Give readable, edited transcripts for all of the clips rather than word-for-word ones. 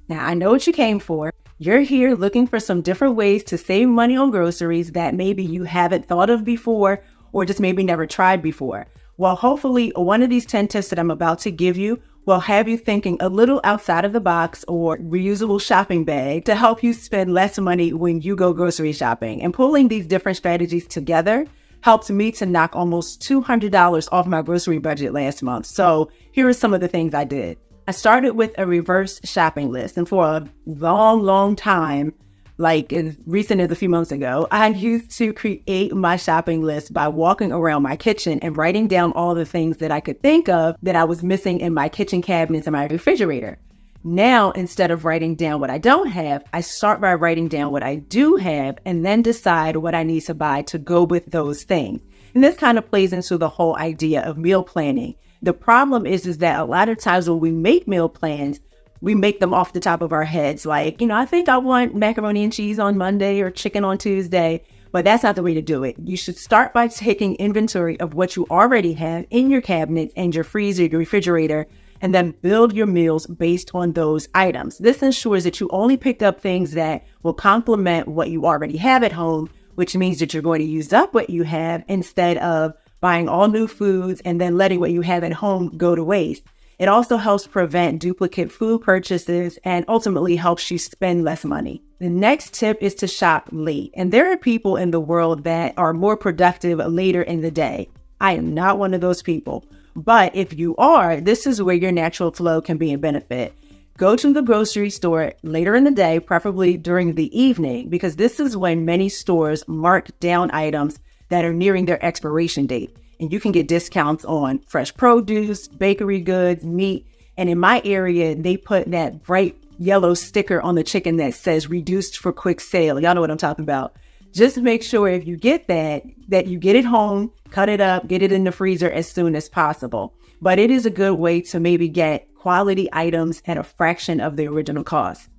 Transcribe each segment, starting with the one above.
Now, I know what you came for. You're here looking for some different ways to save money on groceries that maybe you haven't thought of before or just maybe never tried before. Well, hopefully one of these 10 tips that I'm about to give you will have you thinking a little outside of the box or reusable shopping bag to help you spend less money when you go grocery shopping. And pulling these different strategies together helped me to knock almost $200 off my grocery budget last month. So here are some of the things I did. I started with a reverse shopping list. And for a long time, like as recent as a few months ago, I used to create my shopping list by walking around my kitchen and writing down all the things that I could think of that I was missing in my kitchen cabinets and my refrigerator. Now, instead of writing down what I don't have, I start by writing down what I do have and then decide what I need to buy to go with those things. And this kind of plays into the whole idea of meal planning. The problem is that a lot of times when we make meal plans, we make them off the top of our heads. Like, I think I want macaroni and cheese on Monday or chicken on Tuesday, but that's not the way to do it. You should start by taking inventory of what you already have in your cabinet and your freezer, your refrigerator, and then build your meals based on those items. This ensures that you only pick up things that will complement what you already have at home, which means that you're going to use up what you have instead of buying all new foods and then letting what you have at home go to waste. It also helps prevent duplicate food purchases and ultimately helps you spend less money. The next tip is to shop late. And there are people in the world that are more productive later in the day. I am not one of those people. But if you are, this is where your natural flow can be a benefit. Go to the grocery store later in the day, preferably during the evening, because this is when many stores mark down items that are nearing their expiration date. And you can get discounts on fresh produce, bakery goods, meat. And in my area, they put that bright yellow sticker on the chicken that says reduced for quick sale. Y'all know what I'm talking about. Just make sure if you get that you get it home, cut it up, get it in the freezer as soon as possible. But it is a good way to maybe get quality items at a fraction of the original cost.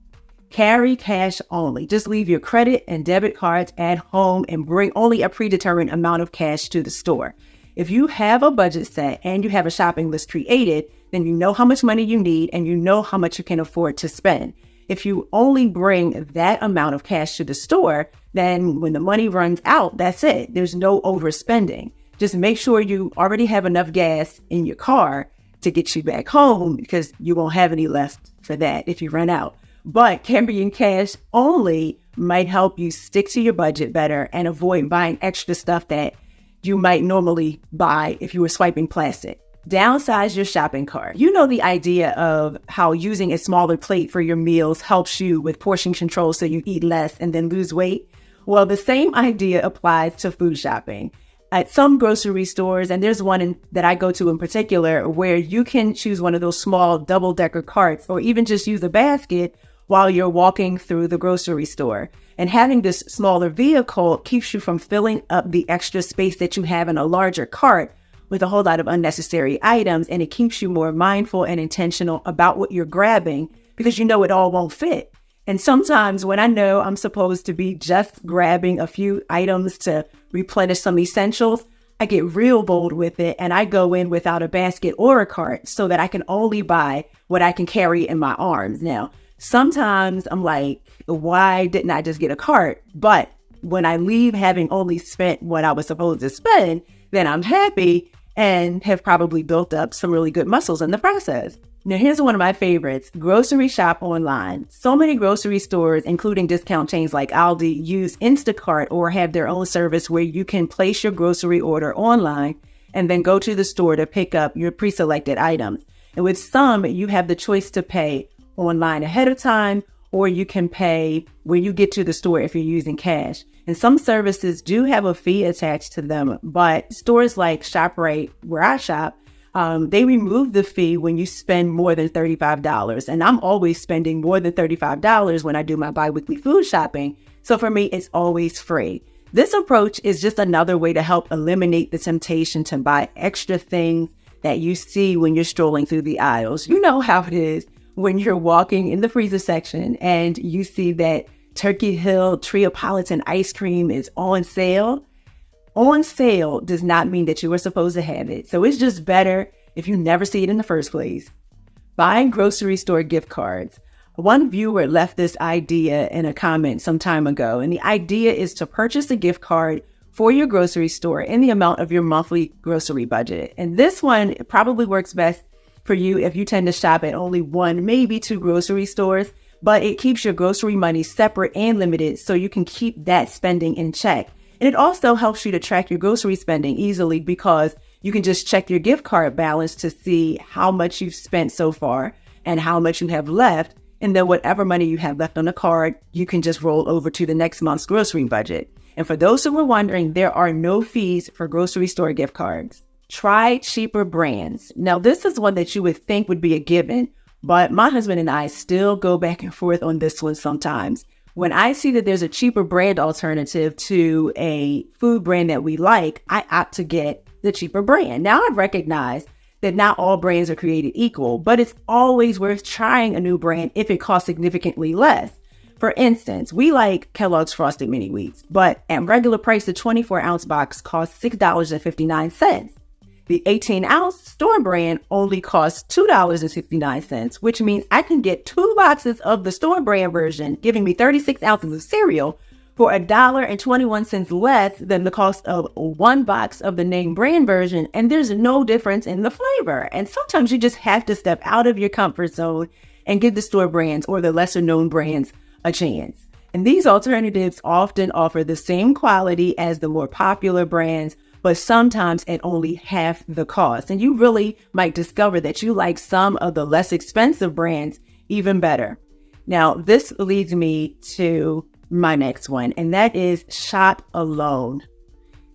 Carry cash only. Just leave your credit and debit cards at home and bring only a predetermined amount of cash to the store. If you have a budget set and you have a shopping list created, then you know how much money you need and you know how much you can afford to spend. If you only bring that amount of cash to the store, then when the money runs out, that's it. There's no overspending. Just make sure you already have enough gas in your car to get you back home because you won't have any left for that if you run out. But carrying cash only might help you stick to your budget better and avoid buying extra stuff that you might normally buy if you were swiping plastic. Downsize your shopping cart. You know the idea of how using a smaller plate for your meals helps you with portion control so you eat less and then lose weight? Well, the same idea applies to food shopping. At some grocery stores, and there's one that I go to in particular, where you can choose one of those small double-decker carts or even just use a basket while you're walking through the grocery store. And having this smaller vehicle keeps you from filling up the extra space that you have in a larger cart with a whole lot of unnecessary items. And it keeps you more mindful and intentional about what you're grabbing because you know it all won't fit. And sometimes when I know I'm supposed to be just grabbing a few items to replenish some essentials, I get real bold with it and I go in without a basket or a cart so that I can only buy what I can carry in my arms. Now, sometimes I'm like, why didn't I just get a cart? But when I leave having only spent what I was supposed to spend, then I'm happy and have probably built up some really good muscles in the process. Now, here's one of my favorites, grocery shop online. So many grocery stores, including discount chains like Aldi, use Instacart or have their own service where you can place your grocery order online and then go to the store to pick up your pre-selected items. And with some, you have the choice to pay online ahead of time, or you can pay when you get to the store if you're using cash. And some services do have a fee attached to them, but stores like ShopRite, where I shop, they remove the fee when you spend more than $35. And I'm always spending more than $35 when I do my biweekly food shopping. So for me, it's always free. This approach is just another way to help eliminate the temptation to buy extra things that you see when you're strolling through the aisles. You know how it is when you're walking in the freezer section and you see that Turkey Hill Treapolitan ice cream is on sale. On sale does not mean that you were supposed to have it. So it's just better if you never see it in the first place. Buying grocery store gift cards. One viewer left this idea in a comment some time ago, and the idea is to purchase a gift card for your grocery store in the amount of your monthly grocery budget. And this one probably works best for you if you tend to shop at only one, maybe two grocery stores, but it keeps your grocery money separate and limited so you can keep that spending in check. And it also helps you to track your grocery spending easily because you can just check your gift card balance to see how much you've spent so far and how much you have left. And then whatever money you have left on the card, you can just roll over to the next month's grocery budget. And for those who were wondering, there are no fees for grocery store gift cards. Try cheaper brands. Now, this is one that you would think would be a given, but my husband and I still go back and forth on this one sometimes. When I see that there's a cheaper brand alternative to a food brand that we like, I opt to get the cheaper brand. Now, I recognize that not all brands are created equal, but it's always worth trying a new brand if it costs significantly less. For instance, we like Kellogg's Frosted Mini Wheats, but at regular price, the 24-ounce box costs $6.59. The 18-ounce store brand only costs $2.69, which means I can get 2 boxes of the store brand version, giving me 36 ounces of cereal for $1.21 less than the cost of 1 box of the name brand version, and there's no difference in the flavor. And sometimes you just have to step out of your comfort zone and give the store brands or the lesser known brands a chance. And these alternatives often offer the same quality as the more popular brands, but sometimes at only half the cost. And you really might discover that you like some of the less expensive brands even better. Now, this leads me to my next one, and that is shop alone.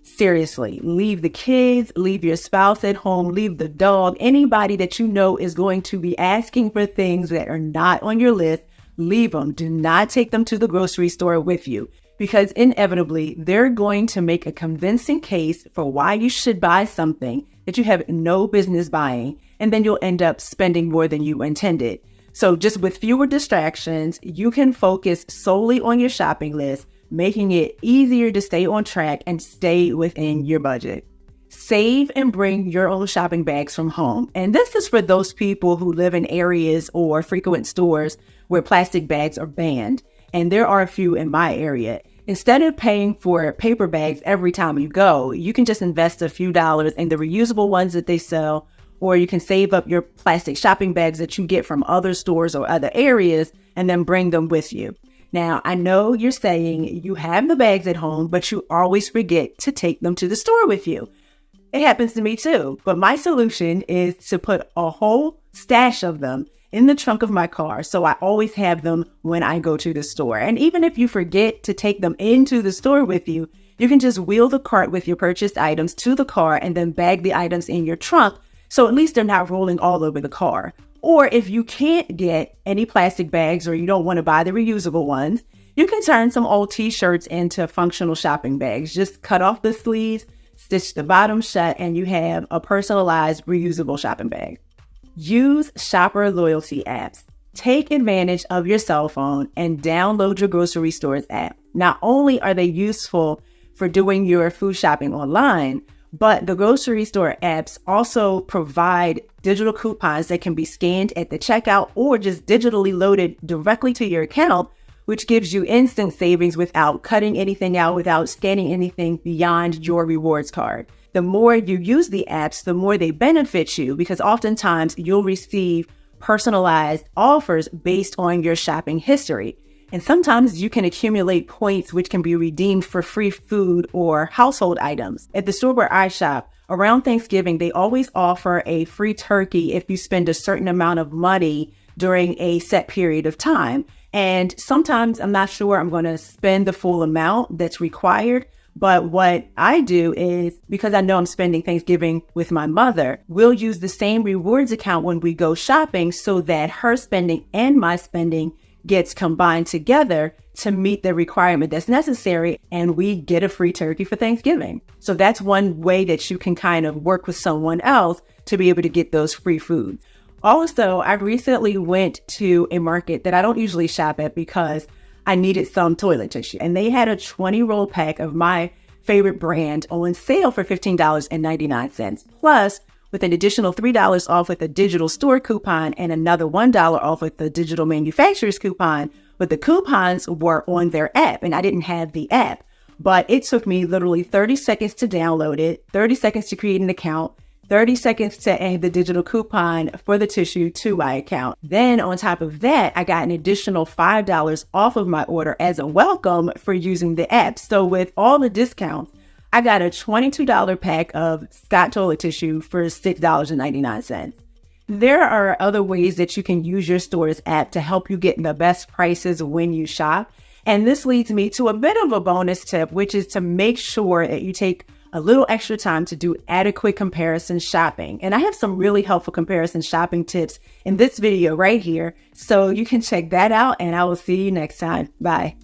Seriously, leave the kids, leave your spouse at home, leave the dog, anybody that you know is going to be asking for things that are not on your list. Leave them. Do not take them to the grocery store with you, because inevitably they're going to make a convincing case for why you should buy something that you have no business buying, and then you'll end up spending more than you intended. So just with fewer distractions, you can focus solely on your shopping list, making it easier to stay on track and stay within your budget. Save and bring your own shopping bags from home. And this is for those people who live in areas or frequent stores where plastic bags are banned. And there are a few in my area. Instead of paying for paper bags every time you go, you can just invest a few dollars in the reusable ones that they sell, or you can save up your plastic shopping bags that you get from other stores or other areas and then bring them with you. Now, I know you're saying you have the bags at home, but you always forget to take them to the store with you. It happens to me too, but my solution is to put a whole stash of them in the trunk of my car, so I always have them when I go to the store. And even if you forget to take them into the store with you, you can just wheel the cart with your purchased items to the car and then bag the items in your trunk, so at least they're not rolling all over the car. Or if you can't get any plastic bags or you don't want to buy the reusable ones, you can turn some old t-shirts into functional shopping bags. Just cut off the sleeves, stitch the bottom shut, and you have a personalized reusable shopping bag. Use shopper loyalty apps. Take advantage of your cell phone and download your grocery store's app. Not only are they useful for doing your food shopping online, but the grocery store apps also provide digital coupons that can be scanned at the checkout or just digitally loaded directly to your account, which gives you instant savings without cutting anything out, without scanning anything beyond your rewards card. The more you use the apps, the more they benefit you, because oftentimes you'll receive personalized offers based on your shopping history. And sometimes you can accumulate points which can be redeemed for free food or household items. At the store where I shop, around Thanksgiving, they always offer a free turkey if you spend a certain amount of money during a set period of time. And sometimes I'm not sure I'm going to spend the full amount that's required. But what I do is, because I know I'm spending Thanksgiving with my mother, we'll use the same rewards account when we go shopping so that her spending and my spending gets combined together to meet the requirement that's necessary, and we get a free turkey for Thanksgiving. So that's one way that you can kind of work with someone else to be able to get those free foods. Also, I recently went to a market that I don't usually shop at because I needed some toilet tissue, and they had a 20-roll pack of my favorite brand on sale for $15.99. Plus, with an additional $3 off with a digital store coupon and another $1 off with the digital manufacturer's coupon. But the coupons were on their app and I didn't have the app. But it took me literally 30 seconds to download it, 30 seconds to create an account, 30 seconds to add the digital coupon for the tissue to my account. Then on top of that, I got an additional $5 off of my order as a welcome for using the app. So with all the discounts, I got a $22 pack of Scott toilet tissue for $6.99. There are other ways that you can use your store's app to help you get the best prices when you shop. And this leads me to a bit of a bonus tip, which is to make sure that you take a little extra time to do adequate comparison shopping. And I have some really helpful comparison shopping tips in this video right here. So you can check that out and I will see you next time. Bye.